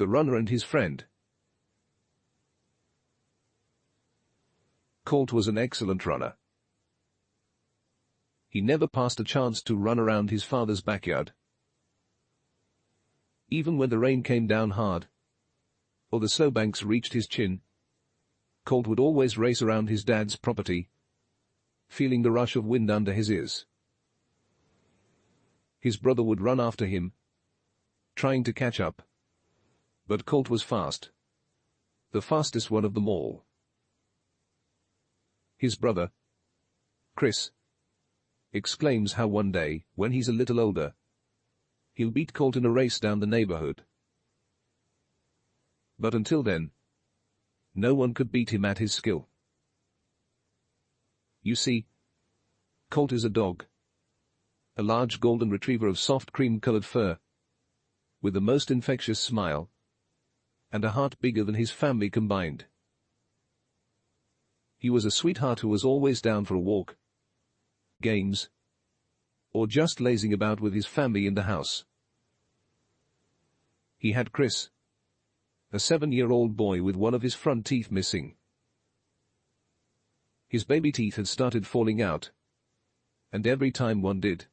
The runner and his friend. Colt was an excellent runner. He never passed a chance to run around his father's backyard. Even when the rain came down hard, or the snowbanks reached his chin, Colt would always race around his dad's property, feeling the rush of wind under his ears. His brother would run after him, trying to catch up. But Colt was fast, the fastest one of them all. His brother, Chris, exclaims how one day, when he's a little older, he'll beat Colt in a race down the neighborhood. But until then, no one could beat him at his skill. You see, Colt is a dog. A large golden retriever of soft cream-colored fur, with the most infectious smile, and a heart bigger than his family combined. He was a sweetheart who was always down for a walk, games, or just lazing about with his family in the house. He had Chris, a 7-year-old boy with one of his front teeth missing. His baby teeth had started falling out, and every time one did,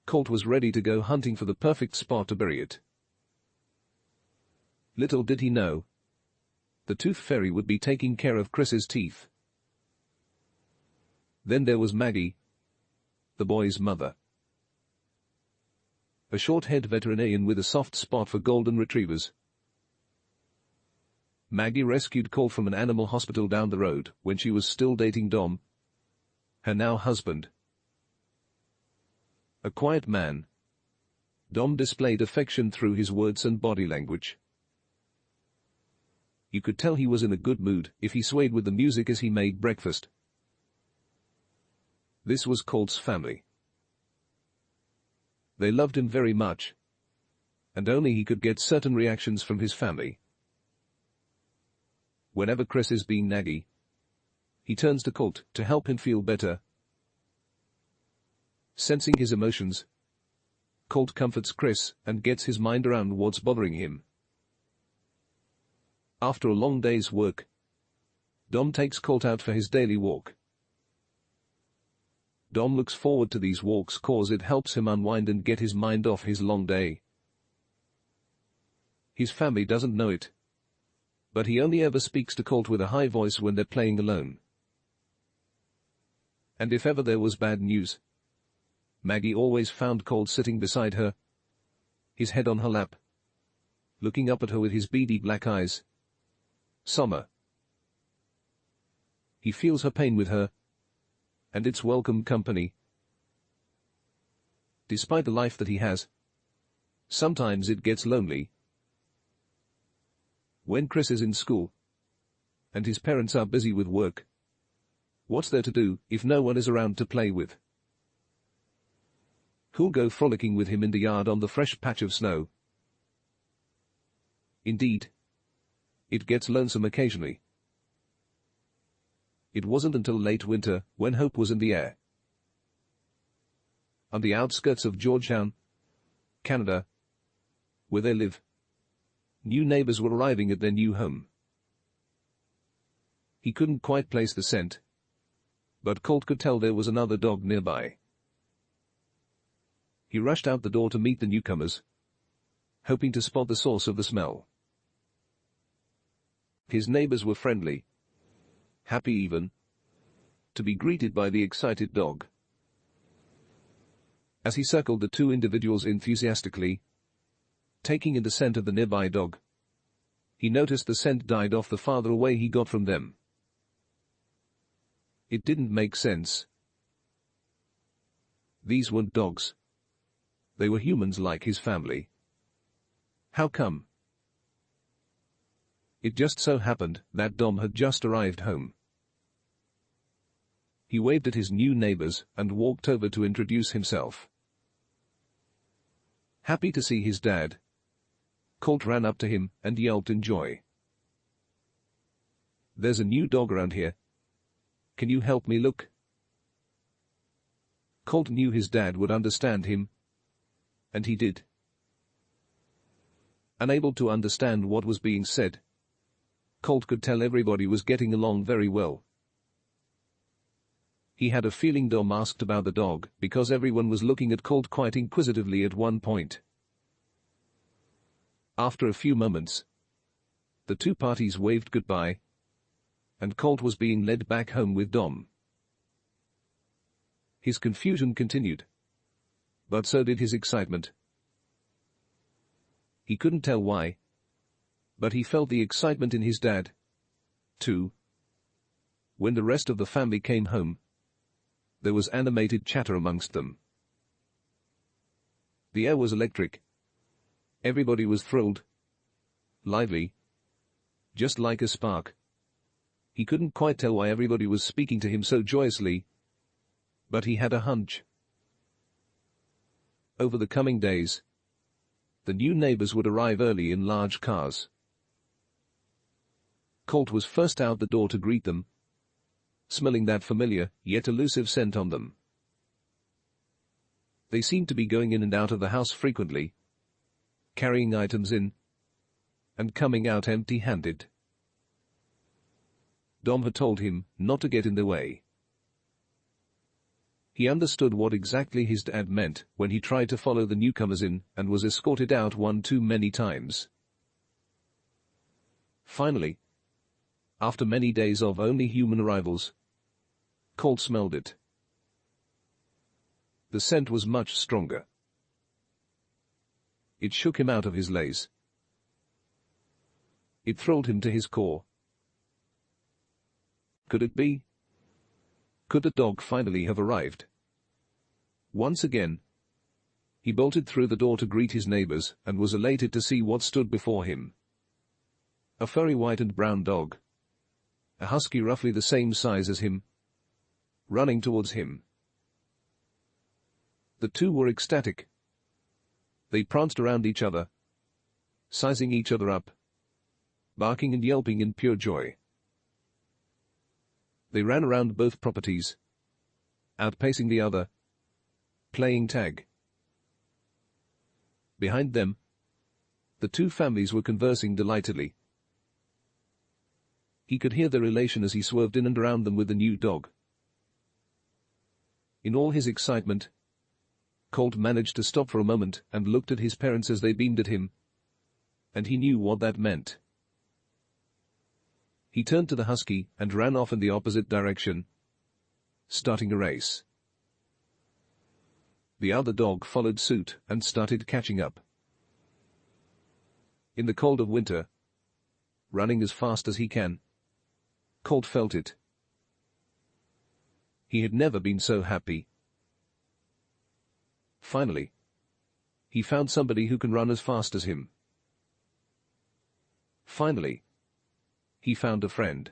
Colt was ready to go hunting for the perfect spot to bury it. Little did he know, the tooth fairy would be taking care of Chris's teeth. Then there was Maggie, the boy's mother. A short-haired veterinarian with a soft spot for golden retrievers. Maggie rescued Colt from an animal hospital down the road when she was still dating Dom, her now husband. A quiet man, Dom displayed affection through his words and body language. You could tell he was in a good mood if he swayed with the music as he made breakfast. This was Colt's family. They loved him very much, and only he could get certain reactions from his family. Whenever Chris is being naggy, he turns to Colt to help him feel better. Sensing his emotions, Colt comforts Chris and gets his mind around what's bothering him. After a long day's work, Dom takes Colt out for his daily walk. Dom looks forward to these walks cause it helps him unwind and get his mind off his long day. His family doesn't know it, but he only ever speaks to Colt with a high voice when they're playing alone. And if ever there was bad news, Maggie always found Colt sitting beside her, his head on her lap, looking up at her with his beady black eyes. Summer. He feels her pain with her, and it's welcome company. Despite the life that he has, sometimes it gets lonely. When Chris is in school, and his parents are busy with work, what's there to do if no one is around to play with? Who'll go frolicking with him in the yard on the fresh patch of snow? Indeed, it gets lonesome occasionally. It wasn't until late winter when hope was in the air. On the outskirts of Georgetown, Canada, where they live, new neighbors were arriving at their new home. He couldn't quite place the scent, but Colt could tell there was another dog nearby. He rushed out the door to meet the newcomers, hoping to spot the source of the smell. His neighbors were friendly, happy even, to be greeted by the excited dog. As he circled the two individuals enthusiastically, taking in the scent of the nearby dog, he noticed the scent died off the farther away he got from them. It didn't make sense. These weren't dogs. They were humans like his family. How come? It just so happened that Dom had just arrived home. He waved at his new neighbors and walked over to introduce himself. Happy to see his dad, Colt ran up to him and yelped in joy. "There's a new dog around here. Can you help me look?" Colt knew his dad would understand him, and he did. Unable to understand what was being said, Colt could tell everybody was getting along very well. He had a feeling Dom asked about the dog because everyone was looking at Colt quite inquisitively at one point. After a few moments, the two parties waved goodbye, and Colt was being led back home with Dom. His confusion continued, but so did his excitement. He couldn't tell why, but he felt the excitement in his dad, too. When the rest of the family came home, there was animated chatter amongst them. The air was electric. Everybody was thrilled, lively, just like a spark. He couldn't quite tell why everybody was speaking to him so joyously, but he had a hunch. Over the coming days, the new neighbors would arrive early in large cars. Colt was first out the door to greet them, smelling that familiar, yet elusive scent on them. They seemed to be going in and out of the house frequently, carrying items in and coming out empty-handed. Dom had told him not to get in the way. He understood what exactly his dad meant when he tried to follow the newcomers in and was escorted out one too many times. Finally, after many days of only human arrivals, Colt smelled it. The scent was much stronger. It shook him out of his laze. It thrilled him to his core. Could it be? Could the dog finally have arrived? Once again, he bolted through the door to greet his neighbors and was elated to see what stood before him. A furry white and brown dog. A husky roughly the same size as him, running towards him. The two were ecstatic. They pranced around each other, sizing each other up, barking and yelping in pure joy. They ran around both properties, outpacing the other, playing tag. Behind them, the two families were conversing delightedly. He could hear their elation as he swerved in and around them with the new dog. In all his excitement, Colt managed to stop for a moment and looked at his parents as they beamed at him, and he knew what that meant. He turned to the husky and ran off in the opposite direction, starting a race. The other dog followed suit and started catching up. In the cold of winter, running as fast as he can, Colt felt it. He had never been so happy. Finally, he found somebody who can run as fast as him. Finally, he found a friend.